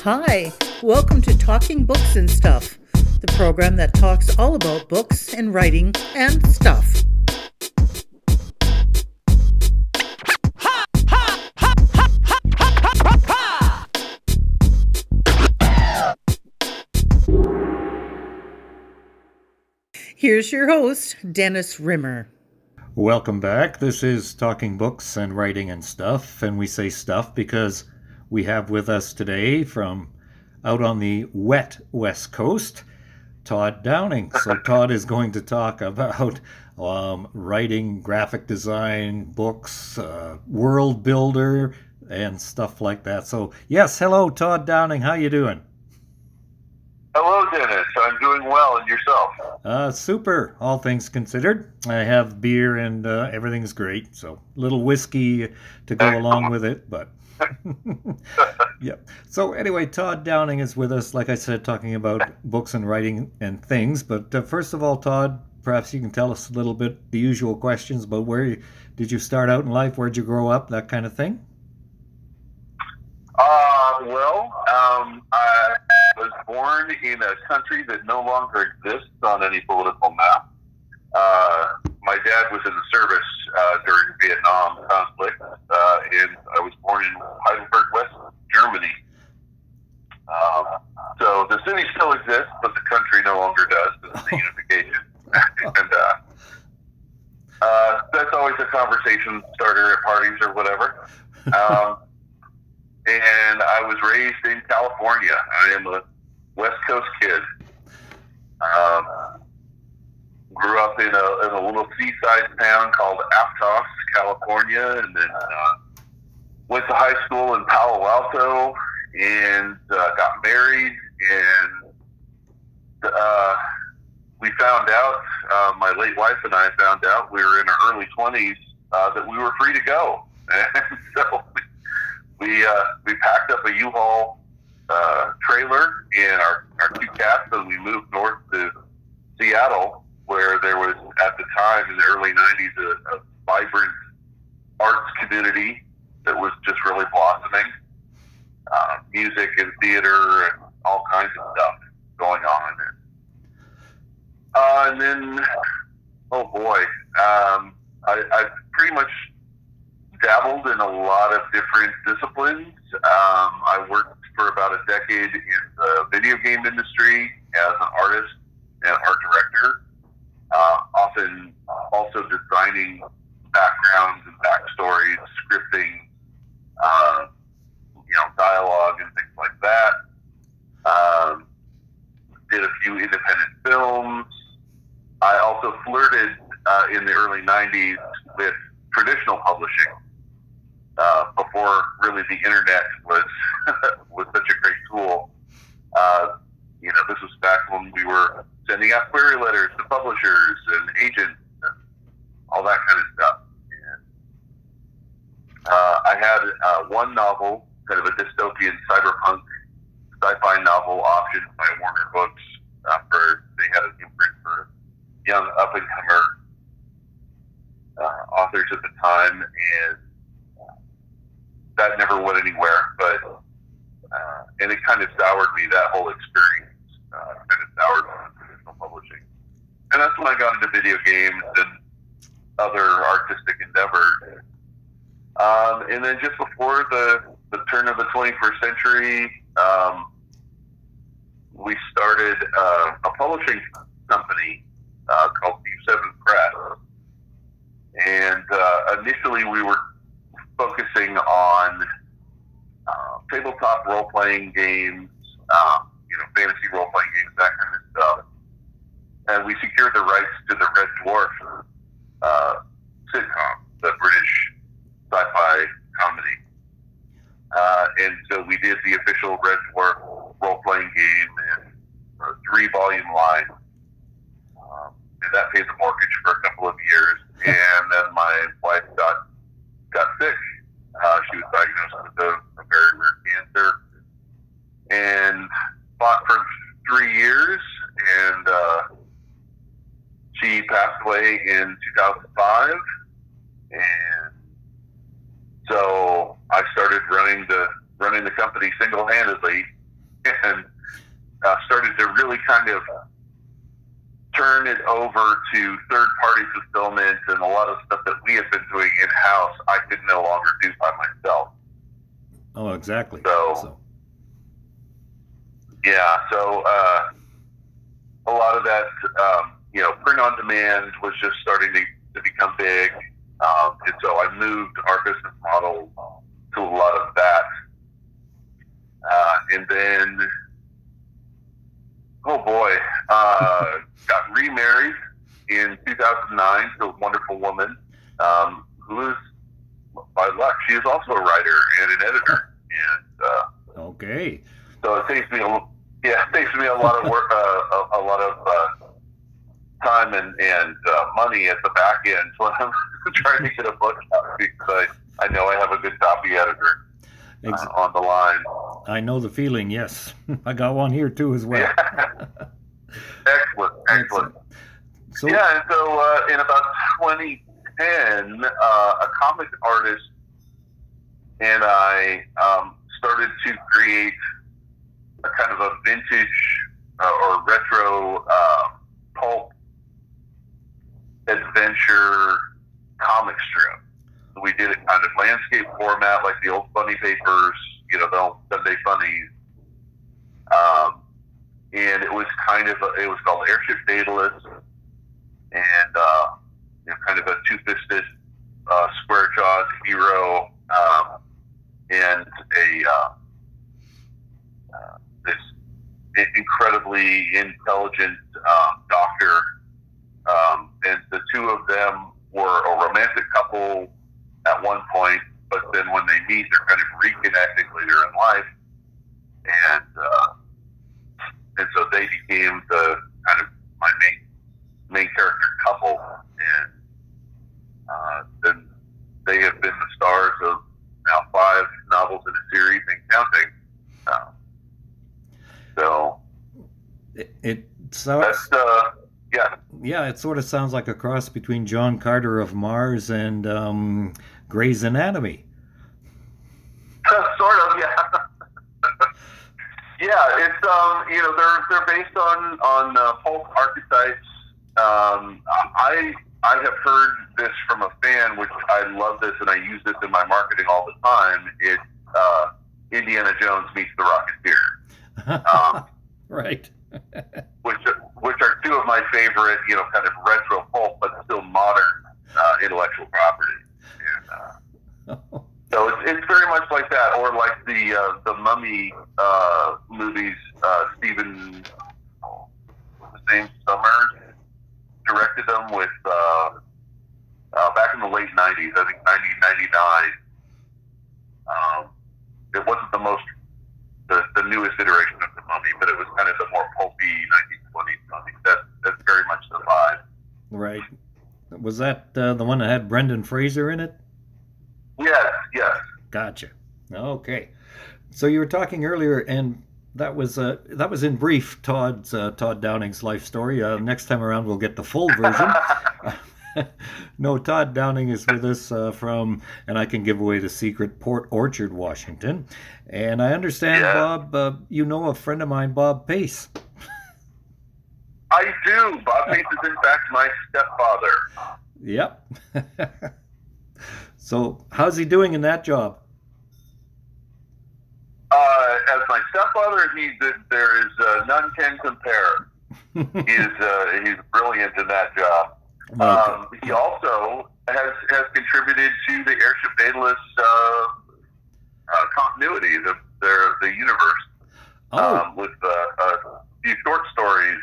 Hi, welcome to Talking Books and Stuff, the program that talks all about books and writing and stuff. Here's your host, Dennis Rimmer. Welcome back. This is Talking Books and Writing and Stuff, and we say stuff because we have with us today from out on the wet West Coast, Todd Downing. So Todd is going to talk about writing, graphic design, books, world builder, and stuff like that. So yes, hello Todd Downing, how you doing? Hello, Dennis. I'm doing well, and yourself? Super, all things considered. I have beer and everything's great. So a little whiskey to go along with it, but yeah. So anyway, Todd Downing is with us, like I said, talking about books and writing and things. But first of all, Todd, perhaps you can tell us a little bit the usual questions about did you start out in life, where'd you grow up, that kind of thing? I was born in a country that no longer exists on any political map. My dad was in the service during the Vietnam conflict, and I was born in Heidelberg, West Germany. So the city still exists, but the country no longer does. This is the unification. And that's always a conversation starter at parties or whatever. And I was raised in California. I am a West Coast kid. Grew up in a little seaside town called Aptos, California, and then went to high school in Palo Alto and got married. And we found out, my late wife and I found out, we were in our early 20s, that we were free to go. And so we packed up a U-Haul trailer and our two cats, and we moved north to Seattle, where there was, at the time, in the early 90s, a vibrant arts community that was just really blossoming. Music and theater and all kinds of stuff going on. And then, oh boy, I pretty much dabbled in a lot of different disciplines. I worked for about a decade in the video game industry as an artist and art director, often also designing backgrounds and backstories, scripting, dialogue and things like that. Did a few independent films. I also flirted in the early 90s with traditional publishing. Before really the internet was such a great tool. This was back when we were sending out query letters to publishers and agents and all that kind of stuff. And, I had one novel, kind of a dystopian cyberpunk sci-fi novel optioned by Warner Books after they had an imprint for young up-and-comer authors at the time, and that never went anywhere, but and it kind of soured me, that whole experience. Kind of soured me on traditional publishing. And that's when I got into video games and other artistic endeavors. And then just before the turn of the 21st century, we started a publishing company called Deep7 Press. And initially we were focusing on tabletop role-playing games, fantasy role-playing games, that kind of stuff. And we secured the rights to the Red Dwarf sitcom, the British sci-fi comedy. And so we did the official Red Dwarf role-playing game in a 3-volume line. And that paid the mortgage for a couple of years. And then my wife got sick. She was diagnosed with a very rare cancer and fought for 3 years, and she passed away in 2005. And so I started running the company single-handedly and started to really kind of turn it over to third-party fulfillment, and a lot of stuff that we had been doing in-house I could no longer do by myself. Oh, exactly. So yeah, so a lot of that, print on demand was just starting to become big, and so I moved our business model to a lot of that, and then, oh boy, got remarried in 2009 to a wonderful woman, who is, by luck, she is also a writer and an editor, and okay. so it saves me a lot of work, a lot of time and money at the back end when I'm trying to get a book out, because I know I have a good copy editor on the line. I know the feeling. Yes, I got one here too as well. Yeah. Excellent. So, yeah, and so in about 2010, a comic artist and I started to create a kind of a vintage or retro pulp adventure comic strip. So we did it kind of landscape format, like the old funny papers, the old Sunday funnies. And it was it was called Airship Daedalus, and kind of a two-fisted, square-jawed hero, and this incredibly intelligent doctor, and the two of them were a romantic couple at one point, but then when they meet, they're kind of reconnecting later in life, and so they became the kind of my main character couple, and then they have been the stars of now 5 novels in a series and counting. So that's yeah, it sort of sounds like a cross between John Carter of Mars and Grey's Anatomy. Sort of, yeah. Yeah, it's they're based on folk archetypes. I have heard this from a fan, which I love this, and I use this in my marketing all the time. It's Indiana Jones meets the Rocketeer. Right. which are two of my favorite, kind of retro pulp, but still modern intellectual property. And, so it's very much like that, or like the Mummy movies. Stephen, the same Summers directed them with back in the late 90s, I think 1999. It wasn't the newest iteration of the Mummy, but it was kind of the more pulpy 1920s Mummy. That's very much the vibe. Right. Was that the one that had Brendan Fraser in it? Yes. Gotcha. Okay. So you were talking earlier, and that was in brief Todd Downing's life story. Next time around, we'll get the full version. No, Todd Downing is with us from, and I can give away the secret, Port Orchard, Washington. And I understand, Bob, you know a friend of mine, Bob Pace. I do. Bob Pace is, in fact, my stepfather. Yep. So how's he doing in that job? As my stepfather, there is none can compare. He's brilliant in that job. He also has contributed to the Airship Daedalus continuity, the universe, with a few short stories.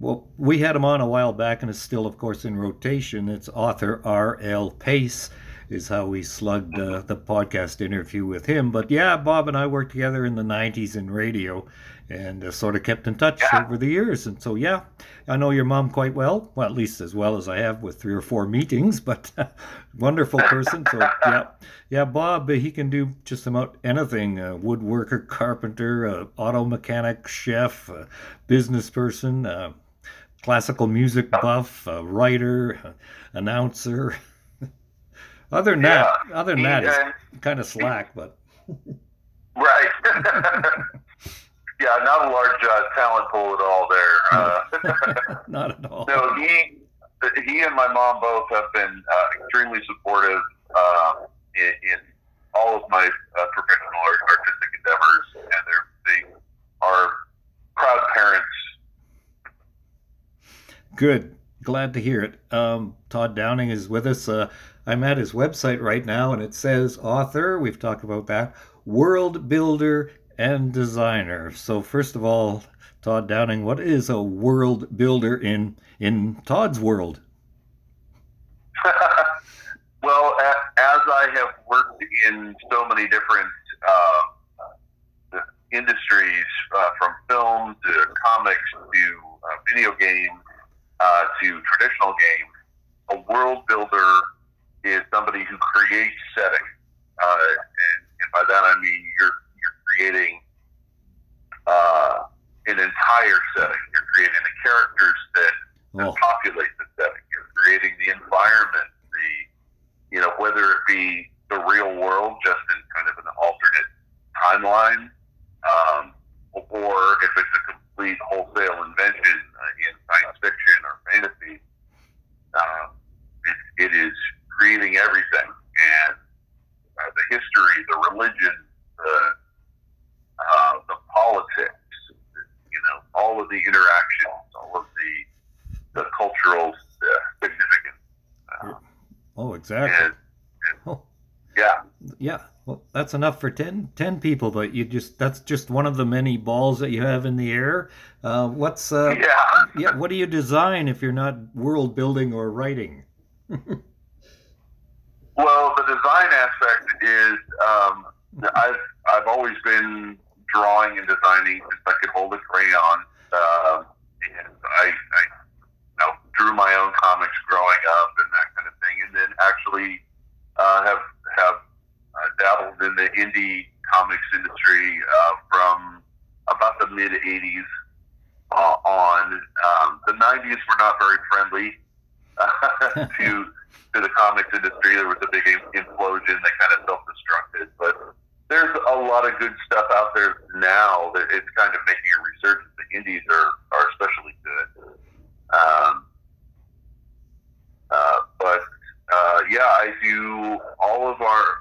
Well, we had him on a while back, and it's still, of course, in rotation. It's author R.L. Pace is how we slugged the podcast interview with him. But yeah, Bob and I worked together in the 90s in radio, and sort of kept in touch over the years. And so, yeah, I know your mom quite well at least as well as I have with 3 or 4 meetings, but wonderful person. So, yeah, Bob, he can do just about anything, woodworker, carpenter, auto mechanic, chef, business person, classical music buff, writer, announcer. Other than that, it's kind of slack, but... Right. Yeah, not a large talent pool at all there. Not at all. No, he and my mom both have been extremely supportive in all of my professional artistic endeavors, and they are proud parents. Good. Glad to hear it. Todd Downing is with us. I'm at his website right now, and it says author. We've talked about that. World builder and designer. So first of all, Todd Downing, what is a world builder in Todd's world? Well, as I have worked in so many different industries, from film to comics to video games to traditional games, a world builder is somebody who creates setting, and by that I mean you're creating an entire setting. You're creating the characters that populate the setting. You're creating the environment, whether it be the real world, just in kind of an alternate timeline, or if it's a complete wholesale invention in science fiction or fantasy. It is creating everything, and the history, the religion, the politics, all of the interactions, all of the cultural significance. Exactly. Yeah. Yeah. Well, that's enough for 10 people, but that's just one of the many balls that you have in the air. What do you design if you're not world building or writing? Well, the design aspect is I've always been drawing and designing since I could hold a crayon, and I drew my own comics growing up and that kind of thing, and then actually have dabbled in the indie comics industry from about the mid '80s on. The '90s were not very friendly to the comics industry. There was a big implosion that kind of self-destructed, but there's a lot of good stuff out there now that it's kind of making a resurgence. The indies are especially good. I do all of our,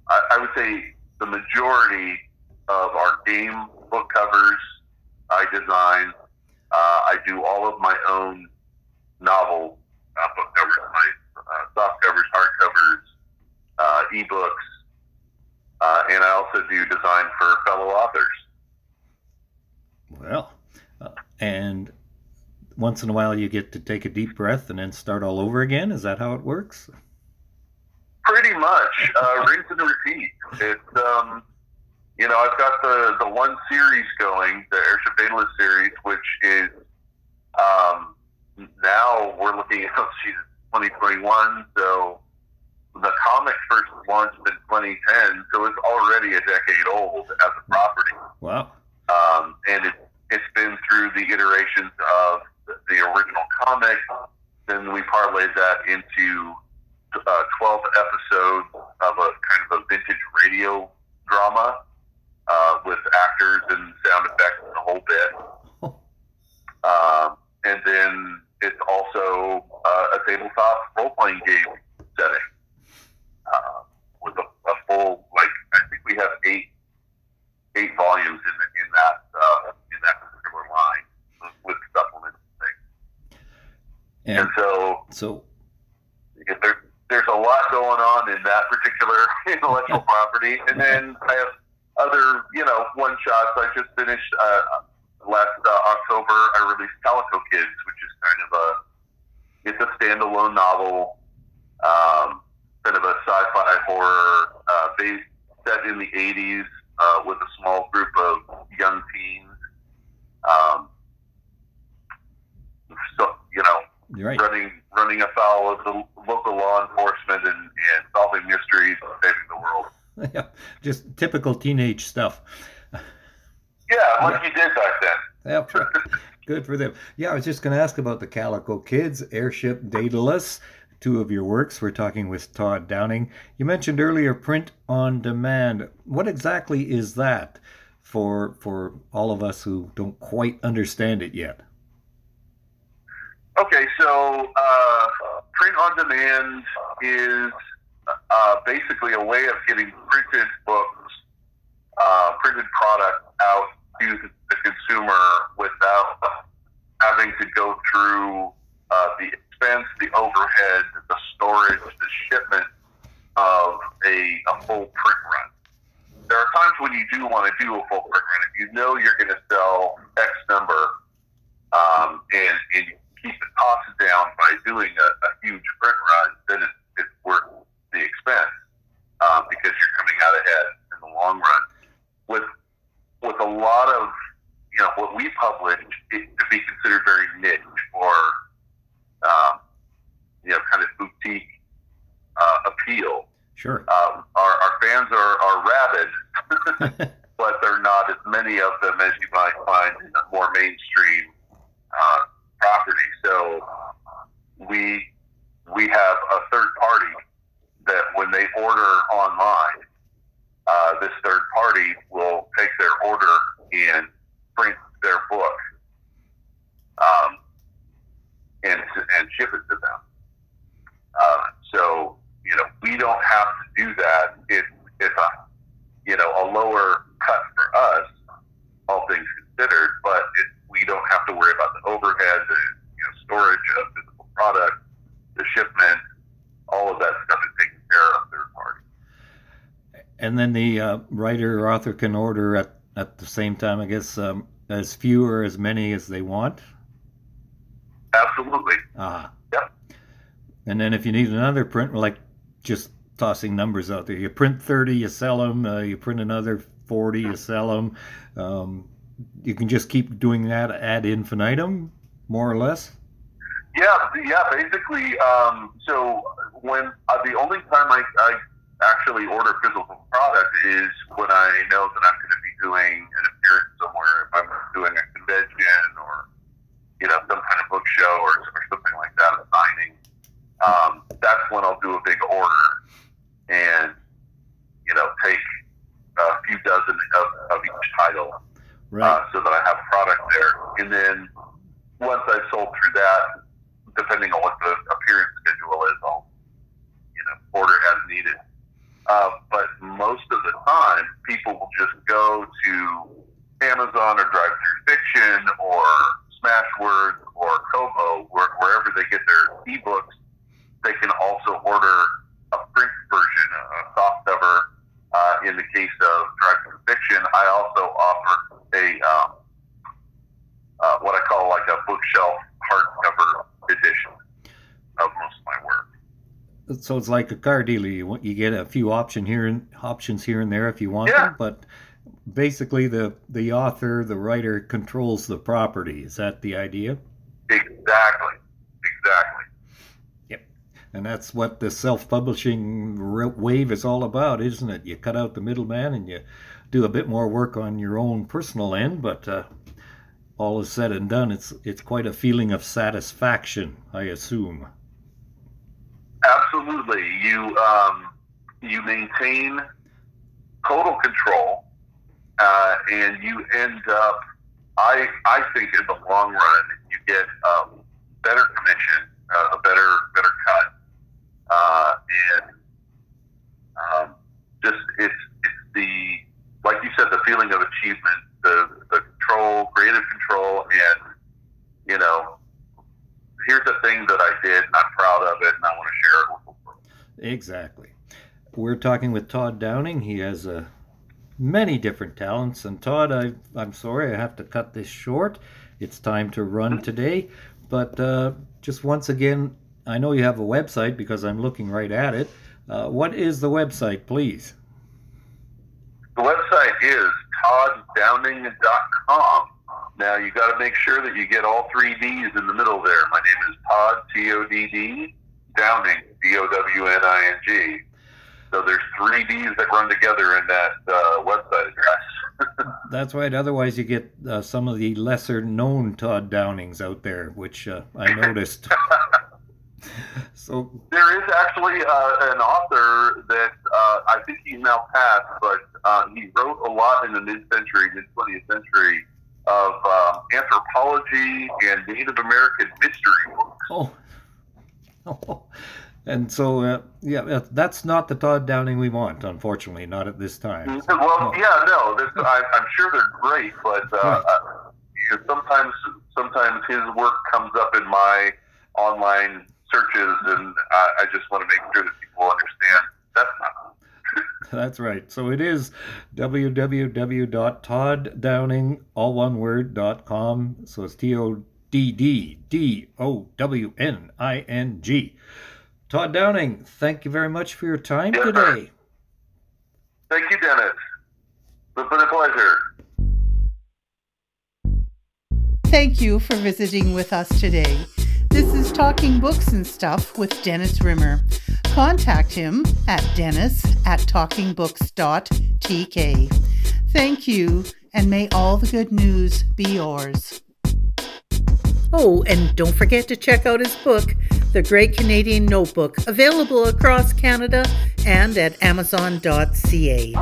I would say the majority of our game book covers I design. I do all of my own novel book covers, my soft covers, hard covers, ebooks, and I also do design for fellow authors. Well, and once in a while you get to take a deep breath and then start all over again? Is that how it works? Pretty much. Rinse and repeat. It's, I've got the one series going, the Airship Daedalus series, which is, now we're looking at 2021, so the comic first launched in 2010, so it's already a decade old as a property. Wow. And it's been through the iterations of the original comic, then we parlayed that into 12 episodes of a kind of a vintage radio drama with actors and sound effects and the whole bit. And then it's also a tabletop role-playing game setting with a full, I think we have eight volumes in that particular line with supplements and things. And so there's a lot going on in that particular intellectual property. And then I have other, one-shots. I just finished, last October, I released Calico Kids, which is it's a standalone novel, kind of a sci-fi horror, based, set in the 80s, with a small group of young teens. You're right. running afoul of the local law enforcement and solving mysteries and saving the world. Yeah, just typical teenage stuff. Yeah, like you did back then. Yeah, good for them. Yeah, I was just going to ask about the Calico Kids, Airship Daedalus. two of your works. We're talking with Todd Downing. You mentioned earlier print on demand. What exactly is that for all of us who don't quite understand it yet? Okay, so print on demand is basically a way of getting printed books, printed product out to the consumer without having to go through the expense, the overhead, the storage, the shipment of a full print run. There are times when you do want to do a full print run. If you know you're going to sell X number, and you keep the costs down by doing a huge print run, then it's worth the expense because you're coming out ahead in the long run. With a lot of what we publish, it could be considered very niche or kind of boutique appeal. Sure. Our fans are rabid, but they're not as many of them as you might find in a more mainstream property. So we have a third party that when they order online, this third party will take their order and print their book and ship it to them. So we don't have to do that. It's a lower cut for us, all things considered, but we don't have to worry about the overhead, the storage of physical product, the shipment, all of that stuff is taken care of third party. And then the writer or author can order at the same time, I guess, as few or as many as they want? Absolutely. Yep. And then if you need another print, like just tossing numbers out there, you print 30, you sell them, you print another 40, you sell them. You can just keep doing that ad infinitum, more or less? Yeah, basically. So when the only time I actually order physical product is when I know that I'm going to be doing an appearance somewhere. If I'm doing a convention or some kind of book show or something like that, a signing, that's when I'll do a big order and take a few dozen of each title, right. So that I have product there. And then once I've sold through that, depending on what the appearance schedule is, I'll order as needed. But most of the time, people will just go to Amazon or Drive Through Fiction or Smashwords or Kobo, wherever they get their ebooks. They can also order a print version, a softcover. In the case of Drive Through Fiction, I also offer what I call like a bookshelf hardcover edition of most of my work. So it's like a car dealer. You get a few options here and there if you want them, but basically the author, the writer controls the property. Is that the idea? Exactly. Yep. And that's what the self-publishing wave is all about, isn't it? You cut out the middleman and you do a bit more work on your own personal end, but all is said and done, it's quite a feeling of satisfaction, I assume. Absolutely. You maintain total control, and you end up, I think in the long run, you get better commission, a better cut, and just it's the, like you said, the feeling of achievement, the control, creative control, and here's the thing that I did, and I'm proud of it, and I want to share it with the world. Exactly. We're talking with Todd Downing. He has many different talents. And Todd, I'm sorry I have to cut this short. It's time to run today. But just once again, I know you have a website because I'm looking right at it. What is the website, please? The website is todddowning.com. Now, you got to make sure that you get all three D's in the middle there. My name is Todd, T-O-D-D, Downing, D-O-W-N-I-N-G. So there's three D's that run together in that website address. That's right. Otherwise, you get some of the lesser-known Todd Downings out there, which I noticed. So there is actually an author that I think he's now passed, but he wrote a lot in the mid-20th century, of anthropology and Native American mystery books. Oh. And so, that's not the Todd Downing we want, unfortunately, not at this time. Well, I'm sure they're great, but sometimes his work comes up in my online searches, and I just want to make sure that people understand that's not. That's right. So it is www.todddowning.com. So it's TODDDOWNING. Todd Downing, thank you very much for your time today. Thank you, Dennis. It's been a pleasure. Thank you for visiting with us today. This is Talking Books and Stuff with Dennis Rimmer. Contact him at dennis@talkingbooks.tk. Thank you, and may all the good news be yours. Oh, and don't forget to check out his book, The Great Canadian Notebook, available across Canada and at amazon.ca.